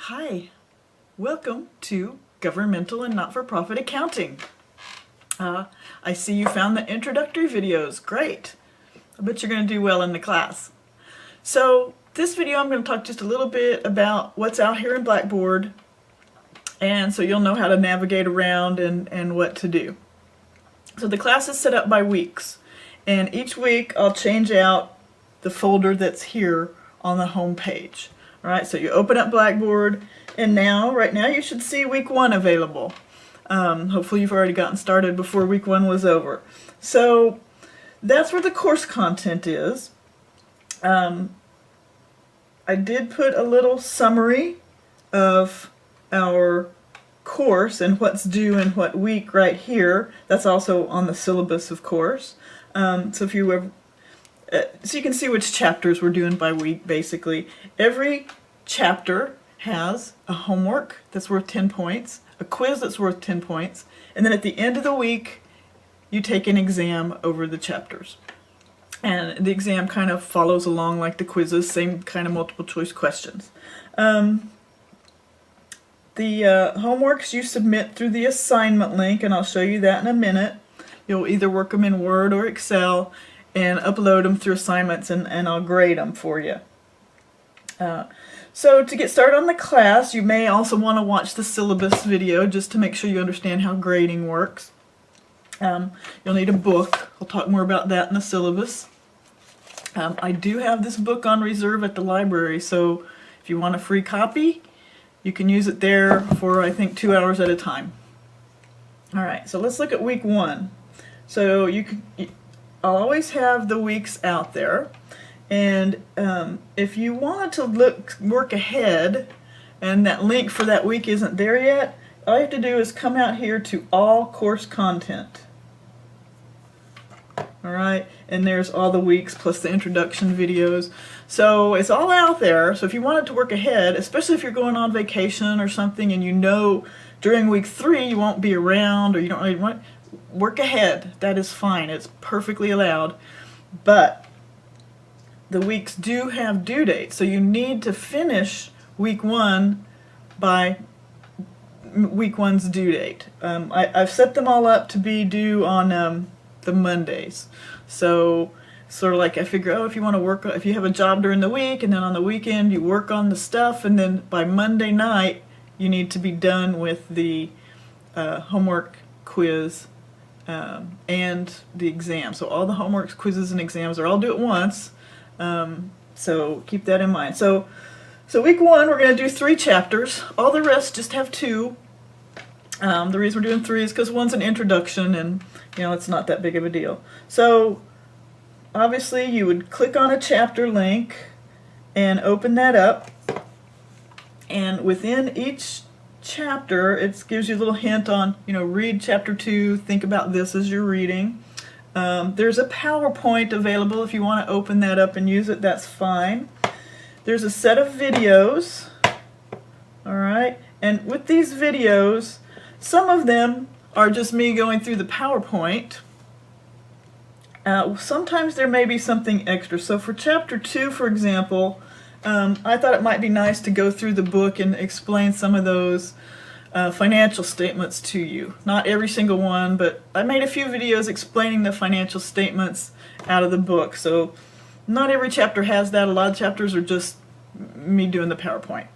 Hi, welcome to Governmental and Not-for-Profit Accounting. I see you found the introductory videos. Great. I bet you're going to do well in the class. So this video I'm going to talk just a little bit about what's out here in Blackboard, and so you'll know how to navigate around and what to do. So the class is set up by weeks, and each week I'll change out the folder that's here on the home page. Alright, so you open up Blackboard, and right now you should see week 1 available. Hopefully you've already gotten started before week 1 was over. So that's where the course content is. I did put a little summary of our course and what's due in what week right here. That's also on the syllabus, of course. So if you were so you can see which chapters we're doing by week, basically. Every chapter has a homework that's worth 10 points, a quiz that's worth 10 points, and then at the end of the week, you take an exam over the chapters. And the exam kind of follows along like the quizzes, same kind of multiple choice questions. The homeworks you submit through the assignment link, and I'll show you that in a minute. You'll either work them in Word or Excel and upload them through assignments, and I'll grade them for you. So to get started on the class, you may also want to watch the syllabus video just to make sure you understand how grading works. You'll need a book. I'll talk more about that in the syllabus. I do have this book on reserve at the library, so if you want a free copy, you can use it there for, I think, 2 hours at a time. Alright, so let's look at week 1. So I'll always have the weeks out there, and if you wanted to work ahead and that link for that week isn't there yet, all you have to do is come out here to all course content. Alright, and there's all the weeks plus the introduction videos. So it's all out there, so if you wanted to work ahead, especially if you're going on vacation or something and you know during week 3 you won't be around or you don't really want, work ahead. That is fine. It's perfectly allowed. But the weeks do have due dates, so you need to finish week 1 by week 1's due date. I've set them all up to be due on the Mondays. So sort of like I figure, if you want to work, if you have a job during the week and then on the weekend you work on the stuff, and then by Monday night you need to be done with the homework, quiz, and the exam. So all the homeworks, quizzes, and exams are all due at once. So keep that in mind. So week 1 we're going to do 3 chapters. All the rest just have 2. The reason we're doing 3 is because one's an introduction, and it's not that big of a deal. So obviously you would click on a chapter link and open that up, and within each chapter it gives you a little hint on, read chapter 2, think about this as you're reading. There's a PowerPoint available if you want to open that up and use it, that's fine. There's a set of videos, alright, and with these videos, some of them are just me going through the PowerPoint. Sometimes there may be something extra. So for chapter 2, for example, I thought it might be nice to go through the book and explain some of those financial statements to you. Not every single one, but I made a few videos explaining the financial statements out of the book. So not every chapter has that. A lot of chapters are just me doing the PowerPoint.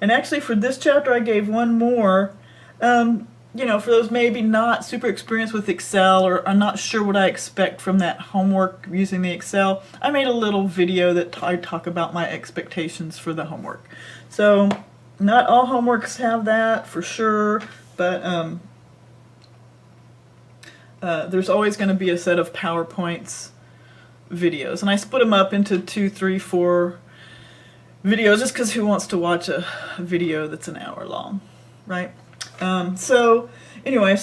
And actually for this chapter I gave one more, for those maybe not super experienced with Excel or I'm not sure what I expect from that homework using the Excel. I made a little video that I talk about my expectations for the homework. So not all homeworks have that for sure, but there's always going to be a set of PowerPoints videos, and I split them up into 2, 3, 4 videos just because who wants to watch a video that's an hour long, right? So anyway,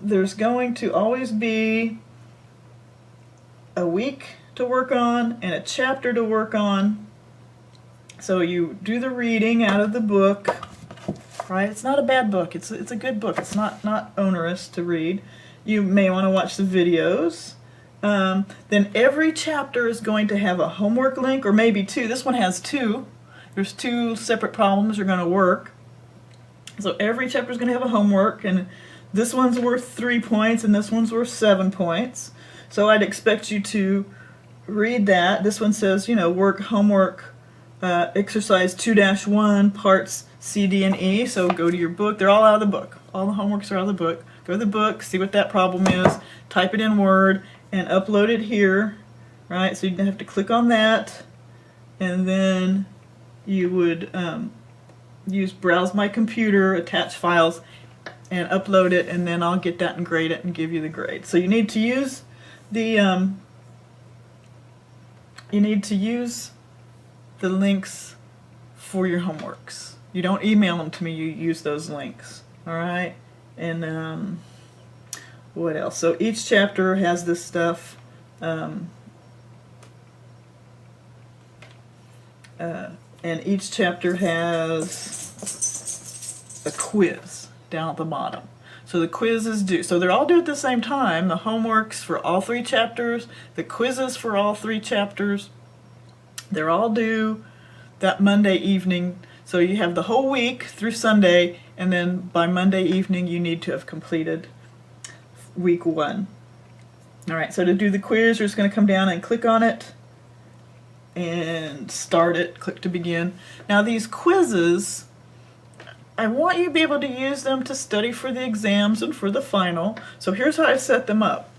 there's going to always be a week to work on and a chapter to work on. So you do the reading out of the book, right? It's not a bad book. It's a good book. It's not onerous to read. You may want to watch the videos. Then every chapter is going to have a homework link, or maybe 2. This one has 2. There's 2 separate problems you're going to work. So every chapter is going to have a homework, and this one's worth 3 points and this one's worth 7 points. So I'd expect you to read that. This one says, work homework exercise 2-1 parts C, D, and E. So go to your book. They're all out of the book. All the homeworks are out of the book. Go to the book, see what that problem is, type it in Word, and upload it here. Right? So you have to click on that, and then you would use Browse My Computer, attach files, and upload it, and then I'll get that and grade it and give you the grade. So you need to use the links for your homeworks. You don't email them to me, you use those links. All right? And what else? So each chapter has this stuff. And each chapter has a quiz down at the bottom. So the quiz is due. So they're all due at the same time. The homeworks for all 3 chapters, the quizzes for all 3 chapters, they're all due that Monday evening. So you have the whole week through Sunday, and then by Monday evening you need to have completed week 1. All right, so to do the quiz, you're just going to come down and click on it and start it, click to begin. Now these quizzes, I want you to be able to use them to study for the exams and for the final. So here's how I set them up.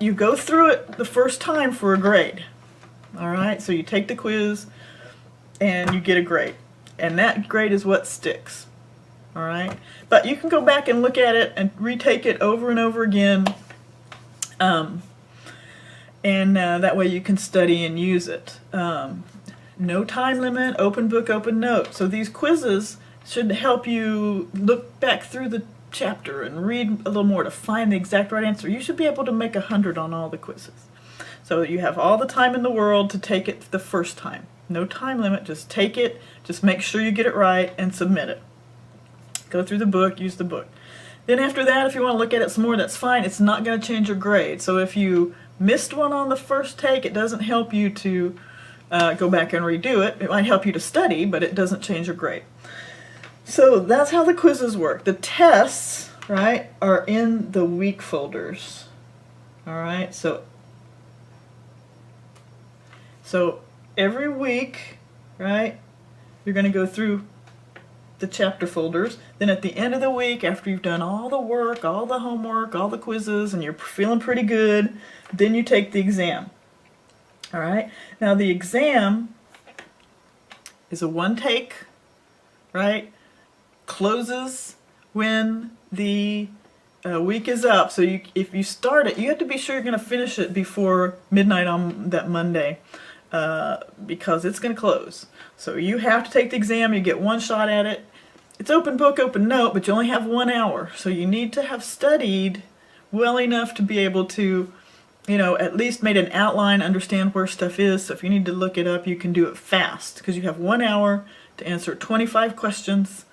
You go through it the first time for a grade. All right, so you take the quiz and you get a grade. And that grade is what sticks. All right, but you can go back and look at it and retake it over and over again. And that way you can study and use it. No time limit, open book, open note. So these quizzes should help you look back through the chapter and read a little more to find the exact right answer. You should be able to make 100 on all the quizzes. So you have all the time in the world to take it the first time. No time limit, just take it, just make sure you get it right and submit it. Go through the book, use the book. Then after that, if you want to look at it some more, that's fine. It's not going to change your grade. So if you missed one on the first take, it doesn't help you to go back and redo it. It might help you to study, but it doesn't change your grade. So that's how the quizzes work. The tests, right, are in the week folders. All right, so every week, right, you're going to go through the chapter folders. Then at the end of the week, after you've done all the work, all the homework, all the quizzes, and you're feeling pretty good, then you take the exam. All right, now the exam is a 1 take, right? Closes when the week is up. So if you start it, you have to be sure you're going to finish it before midnight on that Monday, because it's going to close. So you have to take the exam. You get 1 shot at it. It's open book, open note, but you only have 1 hour. So you need to have studied well enough to be able to, at least made an outline, understand where stuff is. So if you need to look it up, you can do it fast, because you have 1 hour to answer 25 questions,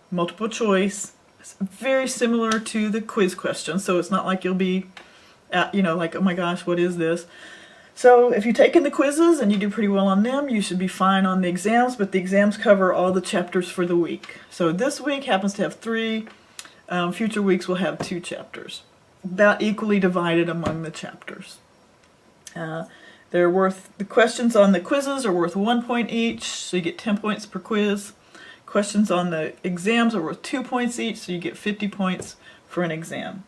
multiple choice. It's very similar to the quiz questions, so it's not like you'll be, like, oh my gosh, what is this? So if you've taken the quizzes and you do pretty well on them, you should be fine on the exams, but the exams cover all the chapters for the week. So this week happens to have 3. Future weeks will have 2 chapters, about equally divided among the chapters. The questions on the quizzes are worth 1 point each, so you get 10 points per quiz. Questions on the exams are worth 2 points each, so you get 50 points for an exam.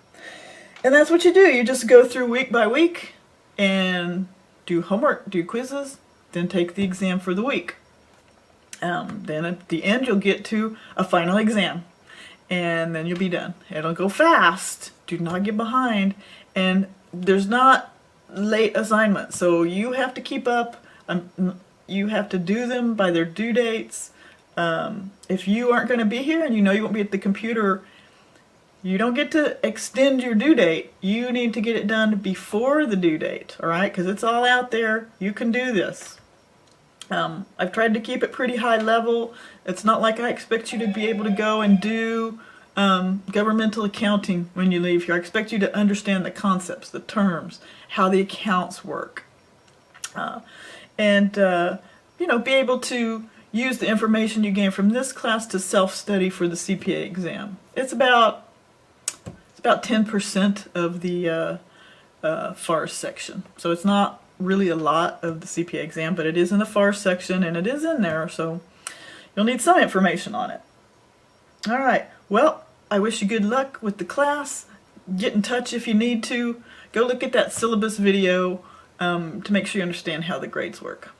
And that's what you do. You just go through week by week and do homework, do quizzes, then take the exam for the week. Then at the end, you'll get to a final exam, and then you'll be done. It'll go fast. Do not get behind. And there's not late assignments, so you have to keep up. You have to do them by their due dates. If you aren't going to be here and you won't be at the computer, you don't get to extend your due date. You need to get it done before the due date, all right? Because it's all out there. You can do this. I've tried to keep it pretty high level. It's not like I expect you to be able to go and do governmental accounting when you leave here. I expect you to understand the concepts, the terms, how the accounts work. And be able to use the information you gain from this class to self-study for the CPA exam. It's about 10% of the FARS section. So it's not really a lot of the CPA exam, but it is in the FARS section and it is in there, so you'll need some information on it. All right, well, I wish you good luck with the class. Get in touch if you need to. Go look at that syllabus video to make sure you understand how the grades work.